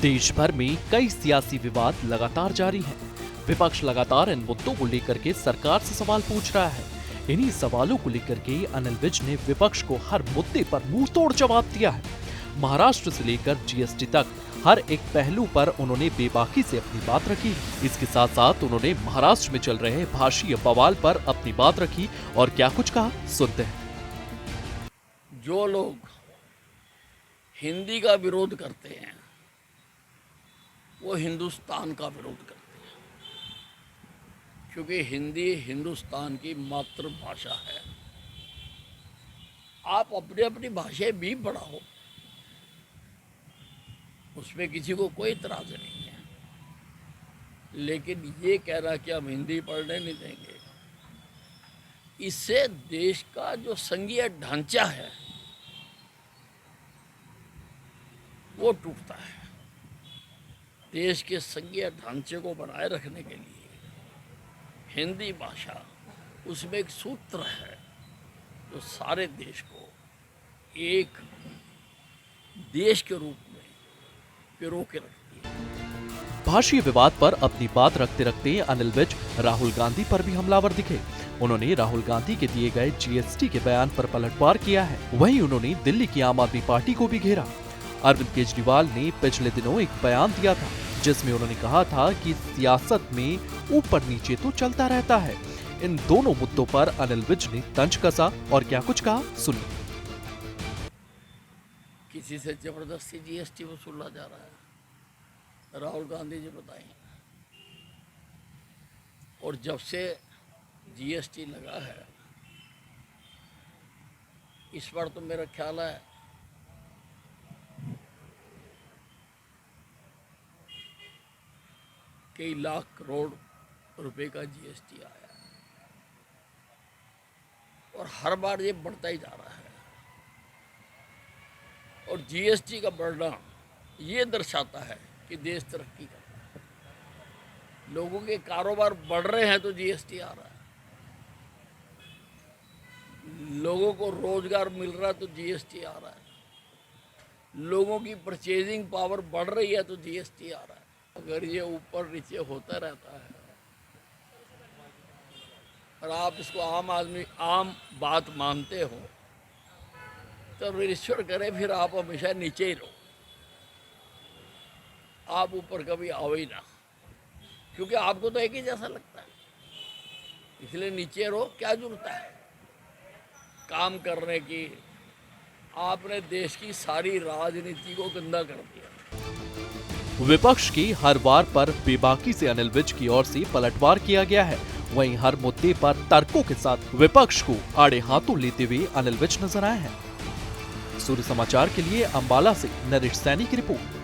देश भर में कई सियासी विवाद लगातार जारी हैं। विपक्ष लगातार इन मुद्दों को लेकर के सरकार से सवाल पूछ रहा है। इन्हीं सवालों को लेकर के अनिल विज ने विपक्ष को हर मुद्दे पर मुंह तोड़ जवाब दिया है। महाराष्ट्र से लेकर जीएसटी तक हर एक पहलू पर उन्होंने बेबाकी से अपनी बात रखी। इसके साथ साथ उन्होंने महाराष्ट्र में चल रहे भाषीय बवाल पर अपनी बात रखी और क्या कुछ कहा, सुनते हैं। जो लोग हिंदी का विरोध करते हैं वो हिंदुस्तान का विरोध करते हैं, क्योंकि हिंदी हिंदुस्तान की मातृभाषा है। आप अपनी अपनी भाषा भी पढ़ाओ, उसमें किसी को कोई इतराज नहीं है, लेकिन ये कह रहा कि हम हिंदी पढ़ने नहीं देंगे, इससे देश का जो संघीय ढांचा है वो टूटता है। देश के संघीय ढांचे को बनाए रखने के लिए हिंदी भाषा, उसमें एक सूत्र है जो सारे देश को एक देश के रूप में पिरो के रखती है। भाषीय विवाद पर अपनी बात रखते रखते अनिल विज राहुल गांधी पर भी हमलावर दिखे। उन्होंने राहुल गांधी के दिए गए जीएसटी के बयान पर पलटवार किया है। वहीं उन्होंने दिल्ली की आम आदमी पार्टी को भी घेरा। अरविंद केजरीवाल ने पिछले दिनों एक बयान दिया था जिसमें उन्होंने कहा था कि सियासत में ऊपर नीचे तो चलता रहता है। इन दोनों मुद्दों पर अनिल विज ने तंज कसा और क्या कुछ कहा, सुनिए। किसी से जबरदस्ती जीएसटी वसूला जा रहा है, राहुल गांधी जी बताएं। और जब से जीएसटी लगा है इस बार तो मेरा ख्याल है कई लाख करोड़ रुपए का जीएसटी आया है और हर बार ये बढ़ता ही जा रहा है। और जीएसटी का बढ़ना ये दर्शाता है कि देश तरक्की कर रहा है। लोगों के कारोबार बढ़ रहे हैं तो जीएसटी आ रहा है, लोगों को रोजगार मिल रहा है तो जीएसटी आ रहा है, लोगों की परचेजिंग पावर बढ़ रही है तो जीएसटी आ रहा है। अगर ये ऊपर नीचे होता रहता है और आप इसको आम बात मानते हो तो ईश्वर करे फिर आप हमेशा नीचे ही रहो, आप ऊपर कभी आओ ही ना, क्योंकि आपको तो एक ही जैसा लगता है, इसलिए नीचे रहो। क्या जरूरत है काम करने की? आपने देश की सारी राजनीति को गंदा कर दिया। विपक्ष की हर वार पर बेबाकी से अनिल विज की ओर से पलटवार किया गया है। वहीं हर मुद्दे पर तर्कों के साथ विपक्ष को आड़े हाथों लेते हुए अनिल विज नजर आए हैं। सूर्य समाचार के लिए अंबाला से नरेश सैनी की रिपोर्ट।